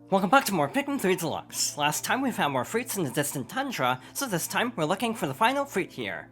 Welcome back to more Pikmin 3 Deluxe. Last time we found more fruits in the Distant Tundra, so this time we're looking for the final fruit here.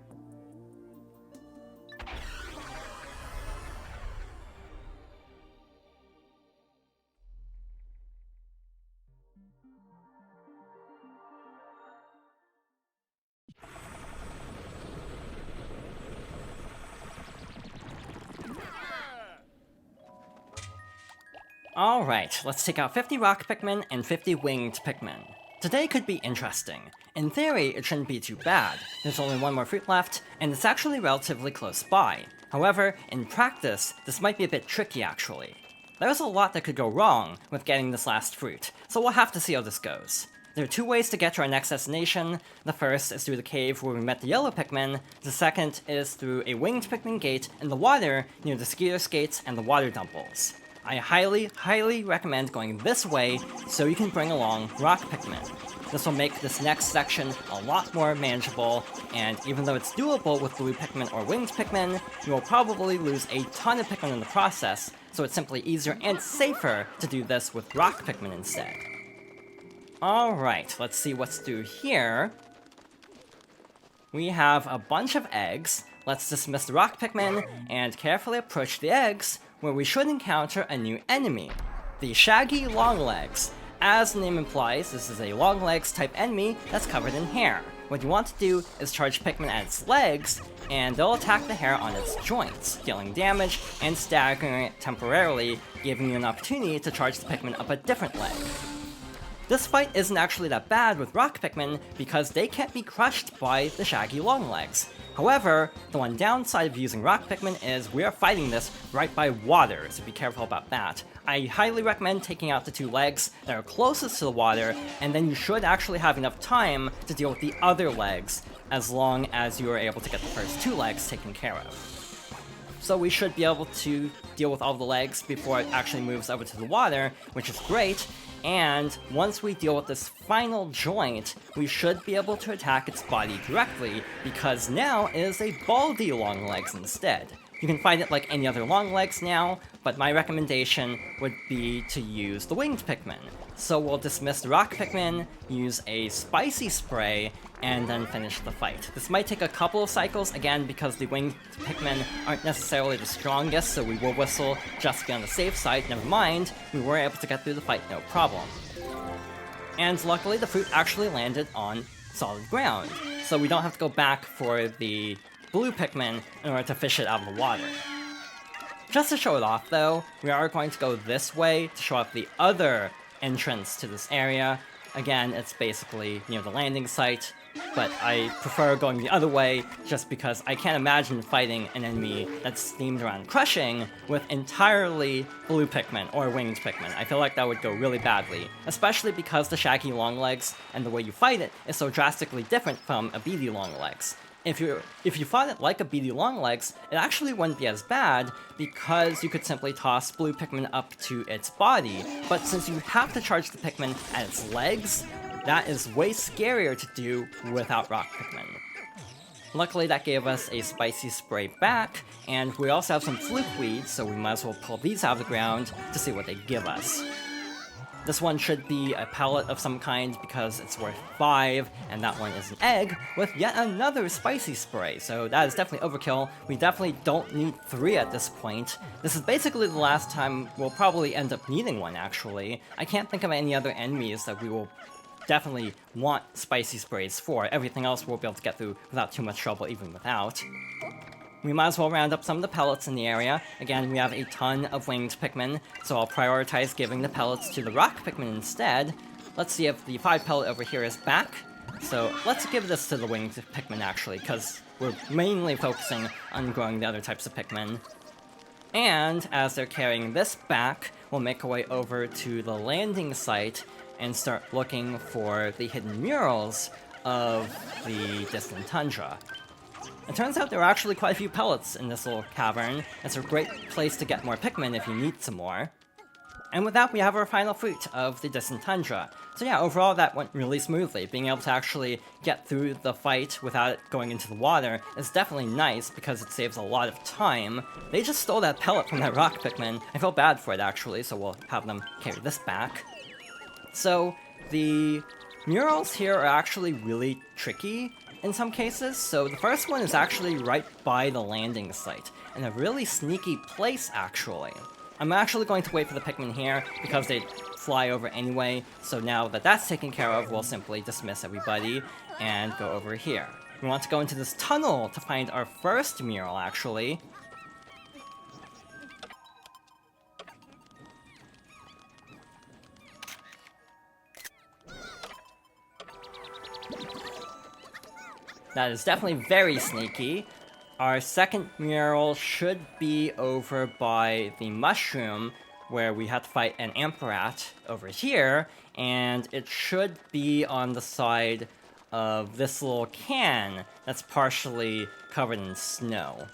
Alright, let's take out 50 rock Pikmin and 50 winged Pikmin. Today could be interesting. In theory, it shouldn't be too bad. There's only one more fruit left, and it's actually relatively close by. However, in practice, this might be a bit tricky actually. There's a lot that could go wrong with getting this last fruit, so we'll have to see how this goes. There are two ways to get to our next destination. The first is through the cave where we met the yellow Pikmin. The second is through a winged Pikmin gate in the water near the skier skates and the water dumples. I highly recommend going this way so you can bring along rock Pikmin. This will make this next section a lot more manageable, and even though it's doable with blue Pikmin or winged Pikmin, you will probably lose a ton of Pikmin in the process, so it's simply easier and safer to do this with rock Pikmin instead. Alright, let's see what's through here. We have a bunch of eggs. Let's dismiss the rock Pikmin and carefully approach the eggs, where we should encounter a new enemy, the shaggy longlegs. As the name implies, this is a longlegs type enemy that's covered in hair. What you want to do is charge Pikmin at its legs, and they'll attack the hair on its joints, dealing damage and staggering it temporarily, giving you an opportunity to charge the Pikmin up a different leg. This fight isn't actually that bad with rock Pikmin because they can't be crushed by the shaggy longlegs. However, the one downside of using rock Pikmin is we are fighting this right by water, so be careful about that. I highly recommend taking out the two legs that are closest to the water, and then you should actually have enough time to deal with the other legs, as long as you are able to get the first two legs taken care of. So we should be able to deal with all the legs before it actually moves over to the water, which is great. And once we deal with this final joint, we should be able to attack its body directly, because now it is a baldy longlegs instead. You can find it like any other longlegs now, but my recommendation would be to use the winged Pikmin. So we'll dismiss the rock Pikmin, use a spicy spray, and then finish the fight. This might take a couple of cycles, again, because the winged Pikmin aren't necessarily the strongest, so we will whistle just to be on the safe side. Never mind, we were able to get through the fight no problem. And luckily, the fruit actually landed on solid ground, so we don't have to go back for the blue Pikmin in order to fish it out of the water. Just to show it off, though, we are going to go this way to show off the other entrance to this area. Again, it's basically near the landing site, but I prefer going the other way just because I can't imagine fighting an enemy that's themed around crushing with entirely blue Pikmin or winged Pikmin. I feel like that would go really badly, especially because the shaggy longlegs and the way you fight it is so drastically different from a beady longlegs. If you fought it like a beady longlegs, it actually wouldn't be as bad because you could simply toss blue Pikmin up to its body, but since you have to charge the Pikmin at its legs, that is way scarier to do without rock Pikmin. Luckily that gave us a spicy spray back, and we also have some fluke weeds, so we might as well pull these out of the ground to see what they give us. This one should be a pellet of some kind because it's worth 5, and that one is an egg with yet another spicy spray, so that is definitely overkill. We definitely don't need 3 at this point. This is basically the last time we'll probably end up needing one, actually. I can't think of any other enemies that we will definitely want spicy sprays for. Everything else we'll be able to get through without too much trouble even without. We might as well round up some of the pellets in the area. Again, we have a ton of winged Pikmin, so I'll prioritize giving the pellets to the rock Pikmin instead. Let's see if the 5 pellet over here is back. So let's give this to the winged Pikmin actually, because we're mainly focusing on growing the other types of Pikmin. And as they're carrying this back, we'll make our way over to the landing site and start looking for the hidden murals of the Distant Tundra. It turns out there are actually quite a few pellets in this little cavern. It's a great place to get more Pikmin if you need some more. And with that, we have our final fruit of the Distant Tundra. So yeah, overall that went really smoothly. Being able to actually get through the fight without it going into the water is definitely nice because it saves a lot of time. They just stole that pellet from that rock Pikmin. I feel bad for it actually, so we'll have them carry this back. So the murals here are actually really tricky in some cases. So the first one is actually right by the landing site, in a really sneaky place actually. I'm actually going to wait for the Pikmin here, because they fly over anyway, so now that that's taken care of, we'll simply dismiss everybody and go over here. We want to go into this tunnel to find our first mural, actually. That is definitely very sneaky. Our second mural should be over by the mushroom, where we have to fight an Ampharat over here, and it should be on the side of this little can that's partially covered in snow.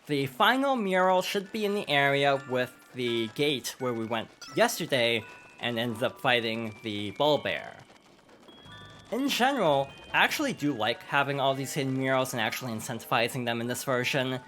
The final mural should be in the area with the gate where we went yesterday and ended up fighting the Bullbear. In general, I actually do like having all these hidden murals and actually incentivizing them in this version.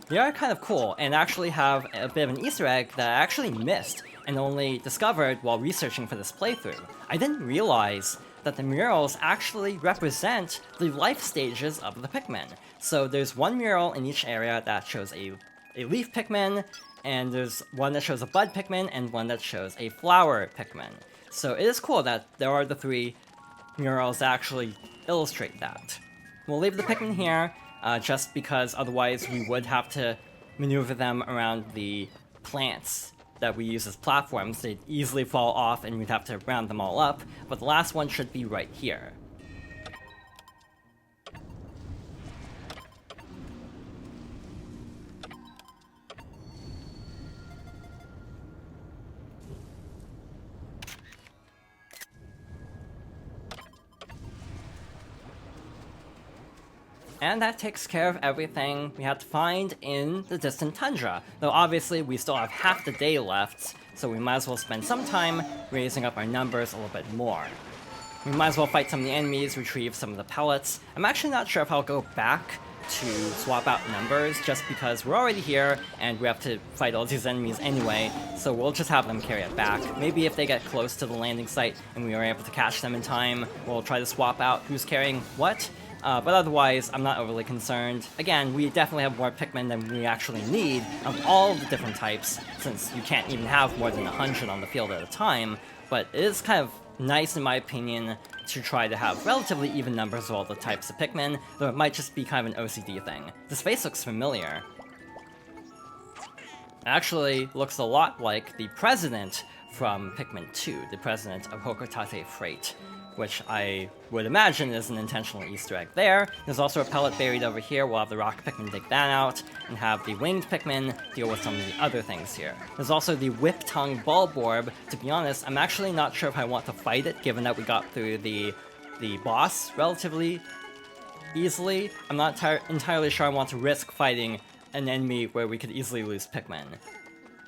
They are kind of cool, and actually have a bit of an Easter egg that I actually missed and only discovered while researching for this playthrough. I didn't realize that the murals actually represent the life stages of the Pikmin. So there's one mural in each area that shows a leaf Pikmin, and there's one that shows a bud Pikmin, and one that shows a flower Pikmin. So it is cool that there are the three murals that actually illustrate that. We'll leave the Pikmin here, just because otherwise we would have to maneuver them around the plants that we use as platforms. They'd easily fall off and we'd have to round them all up, but the last one should be right here. And that takes care of everything we had to find in the Distant Tundra, though obviously we still have half the day left, so we might as well spend some time raising up our numbers a little bit more. We might as well fight some of the enemies, retrieve some of the pellets. I'm actually not sure if I'll go back to swap out numbers, just because we're already here and we have to fight all these enemies anyway, so we'll just have them carry it back. Maybe if they get close to the landing site and we are able to catch them in time, we'll try to swap out who's carrying what. But otherwise, I'm not overly concerned. Again, we definitely have more Pikmin than we actually need of all the different types, since you can't even have more than 100 on the field at a time, but it is kind of nice, in my opinion, to try to have relatively even numbers of all the types of Pikmin, though it might just be kind of an OCD thing. This face looks familiar. It actually looks a lot like the president from Pikmin 2, the president of Hokotate Freight, which I would imagine is an intentional Easter egg there. There's also a pellet buried over here. We'll have the rock Pikmin dig that out, and have the winged Pikmin deal with some of the other things here. There's also the whip-tongue Bulborb. To be honest, I'm actually not sure if I want to fight it, given that we got through the boss relatively easily. I'm not entirely sure I want to risk fighting an enemy where we could easily lose Pikmin.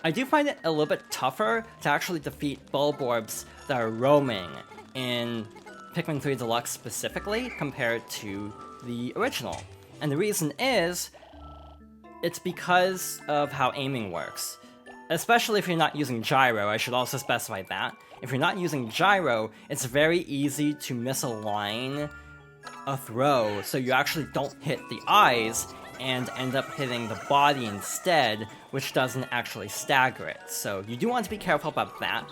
I do find it a little bit tougher to actually defeat Bulborbs that are roaming in Pikmin 3 Deluxe specifically, compared to the original. And the reason is, it's because of how aiming works. Especially if you're not using gyro, I should also specify that. If you're not using gyro, it's very easy to misalign a throw, so you actually don't hit the eyes, and end up hitting the body instead, which doesn't actually stagger it. So you do want to be careful about that,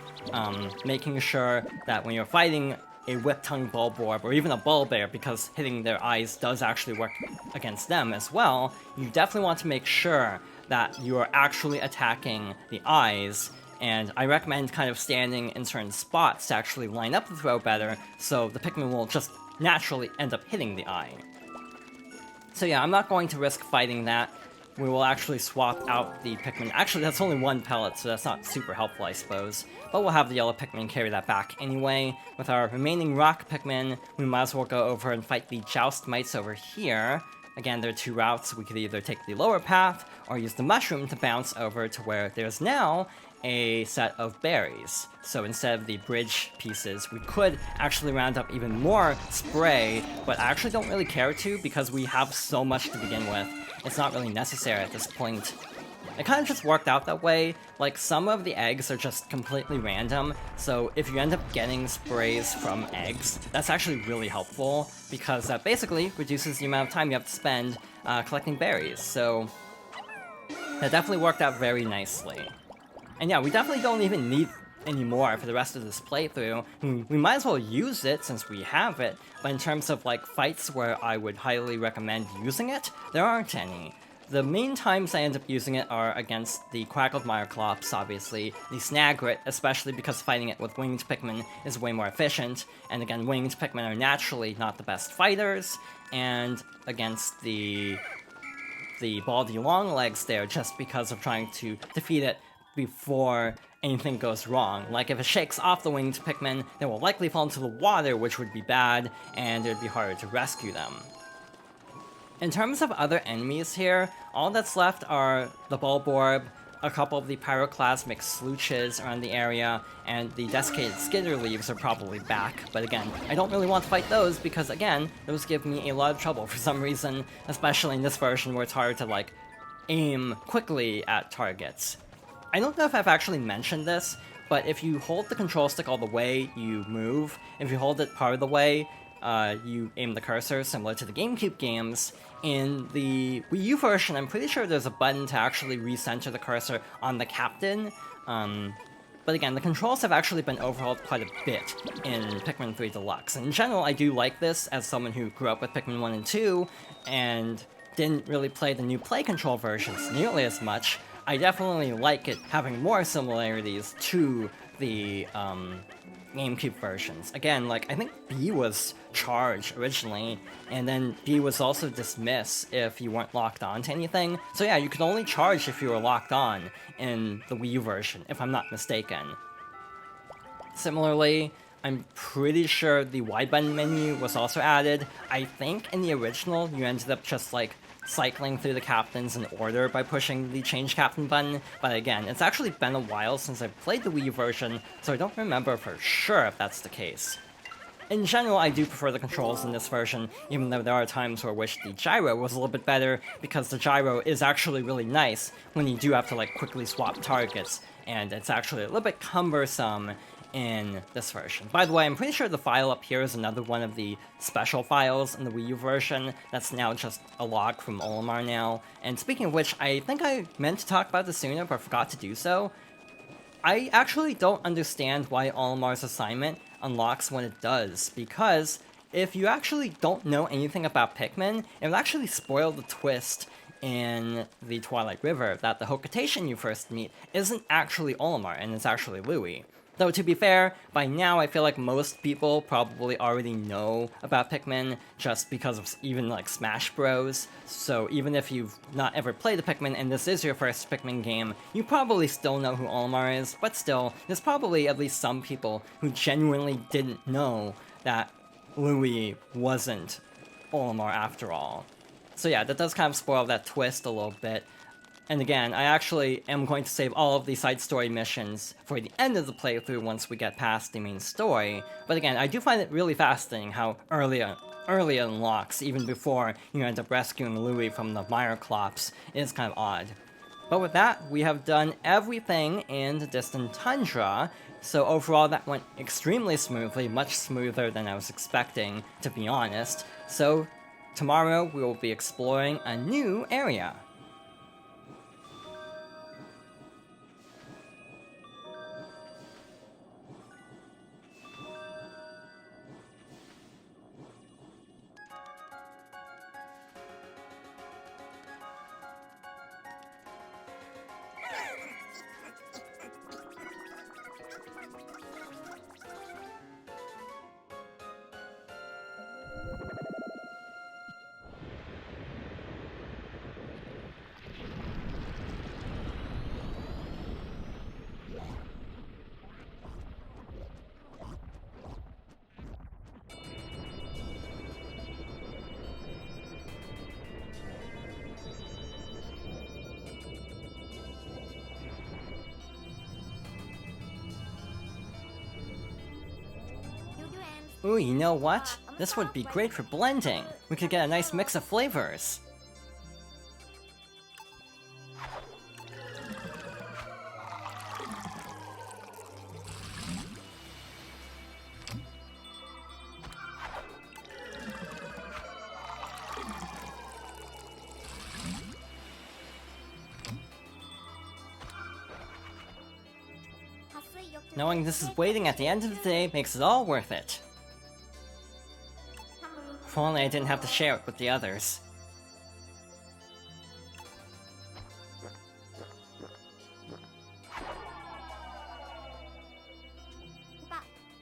making sure that when you're fighting a whip-tongue Bulborb, or even a Bullbear, because hitting their eyes does actually work against them as well, you definitely want to make sure that you are actually attacking the eyes, and I recommend kind of standing in certain spots to actually line up the throw better, so the Pikmin will just naturally end up hitting the eye. So yeah, I'm not going to risk fighting that. We will actually swap out the Pikmin. Actually, that's only one pellet, so that's not super helpful, I suppose. But we'll have the yellow Pikmin carry that back anyway. With our remaining rock Pikmin, we might as well go over and fight the Joust Mites over here. Again, there are two routes. We could either take the lower path, or use the mushroom to bounce over to where there's now a set of berries. So instead of the bridge pieces, we could actually round up even more spray, but I actually don't really care to because we have so much to begin with. It's not really necessary at this point. It kind of just worked out that way. Like, some of the eggs are just completely random, so if you end up getting sprays from eggs, that's actually really helpful, because that basically reduces the amount of time you have to spend collecting berries, so that definitely worked out very nicely. And yeah, we definitely don't even need any more for the rest of this playthrough. We might as well use it since we have it, but in terms of like fights where I would highly recommend using it, there aren't any. The main times I end up using it are against the Quackled Myoclops, obviously, the Snagrit, especially because fighting it with winged Pikmin is way more efficient, and again, winged Pikmin are naturally not the best fighters, and against the Baldy Longlegs there, just because of trying to defeat it before anything goes wrong. Like, if it shakes off the winged Pikmin, they will likely fall into the water, which would be bad, and it would be harder to rescue them. In terms of other enemies here, all that's left are the Bulborb, a couple of the Pyroclasmic Slooches around the area, and the Desiccated Skitterleaves are probably back, but again, I don't really want to fight those because, again, those give me a lot of trouble for some reason, especially in this version where it's hard to, like, aim quickly at targets. I don't know if I've actually mentioned this, but if you hold the control stick all the way, you move. If you hold it part of the way, you aim the cursor, similar to the GameCube games. In the Wii U version, I'm pretty sure there's a button to actually recenter the cursor on the captain. But again, the controls have actually been overhauled quite a bit in Pikmin 3 Deluxe. And in general, I do like this as someone who grew up with Pikmin 1 and 2, and didn't really play the new Play Control versions nearly as much. I definitely like it having more similarities to the GameCube versions. Again, like, I think B was charge originally, and then B was also dismiss if you weren't locked on to anything. So yeah, you could only charge if you were locked on in the Wii U version, if I'm not mistaken. Similarly, I'm pretty sure the Y button menu was also added. I think in the original, you ended up just, like, cycling through the captains in order by pushing the change captain button, but again, it's actually been a while since I've played the Wii U version, so I don't remember for sure if that's the case. In general, I do prefer the controls in this version, even though there are times where I wish the gyro was a little bit better, because the gyro is actually really nice when you do have to, like, quickly swap targets, and it's actually a little bit cumbersome in this version. By the way, I'm pretty sure the file up here is another one of the special files in the Wii U version that's now just a log from Olimar now. And speaking of which, I think I meant to talk about this sooner, but forgot to do so. I actually don't understand why Olimar's assignment unlocks when it does, because if you actually don't know anything about Pikmin, it would actually spoil the twist in the Twilight River that the Hokotation you first meet isn't actually Olimar, and it's actually Louie. Though, to be fair, by now I feel like most people probably already know about Pikmin just because of even, like, Smash Bros. So even if you've not ever played a Pikmin and this is your first Pikmin game, you probably still know who Olimar is, but still, there's probably at least some people who genuinely didn't know that Louie wasn't Olimar after all. So yeah, that does kind of spoil that twist a little bit. And again, I actually am going to save all of the side story missions for the end of the playthrough once we get past the main story. But again, I do find it really fascinating how early it unlocks, even before you end up rescuing Louie from the Myoclops. It is kind of odd. But with that, we have done everything in the Distant Tundra, so overall that went extremely smoothly, much smoother than I was expecting, to be honest. So tomorrow we will be exploring a new area. Ooh, you know what? This would be great for blending. We could get a nice mix of flavors. Knowing this is waiting at the end of the day makes it all worth it. If only I didn't have to share it with the others.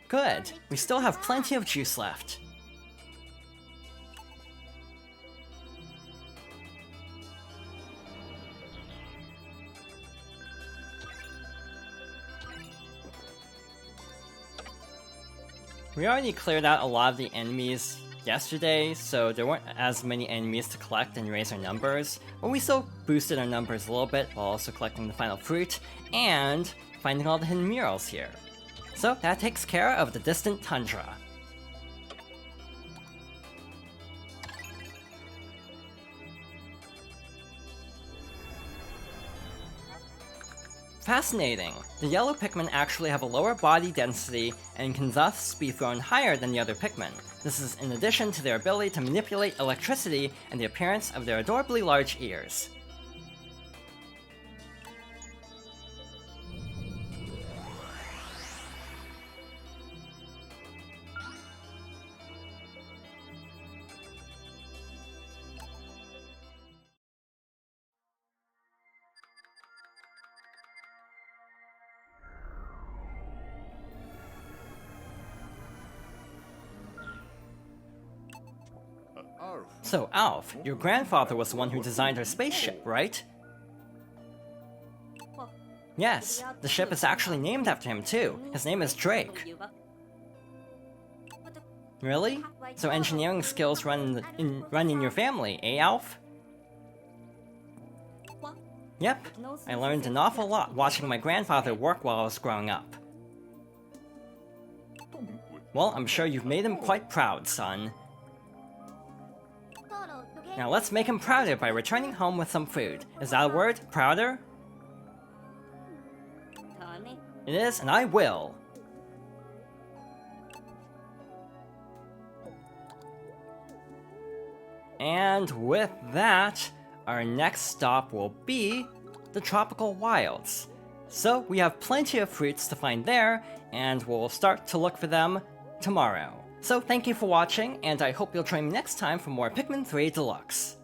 Good, we still have plenty of juice left. We already cleared out a lot of the enemies yesterday, so there weren't as many enemies to collect and raise our numbers, but we still boosted our numbers a little bit while also collecting the final fruit and finding all the hidden murals here. So that takes care of the Distant Tundra. Fascinating! The yellow Pikmin actually have a lower body density and can thus be thrown higher than the other Pikmin. This is in addition to their ability to manipulate electricity and the appearance of their adorably large ears. So, Alf, your grandfather was the one who designed our spaceship, right? Yes, the ship is actually named after him too. His name is Drake. Really? So engineering skills run in your family, eh, Alf? Yep, I learned an awful lot watching my grandfather work while I was growing up. Well, I'm sure you've made him quite proud, son. Now let's make him prouder by returning home with some food. Is that a word? Prouder? It is, and I will. And with that, our next stop will be the tropical wilds. So we have plenty of fruits to find there, and we'll start to look for them tomorrow. So thank you for watching, and I hope you'll join me next time for more Pikmin 3 Deluxe.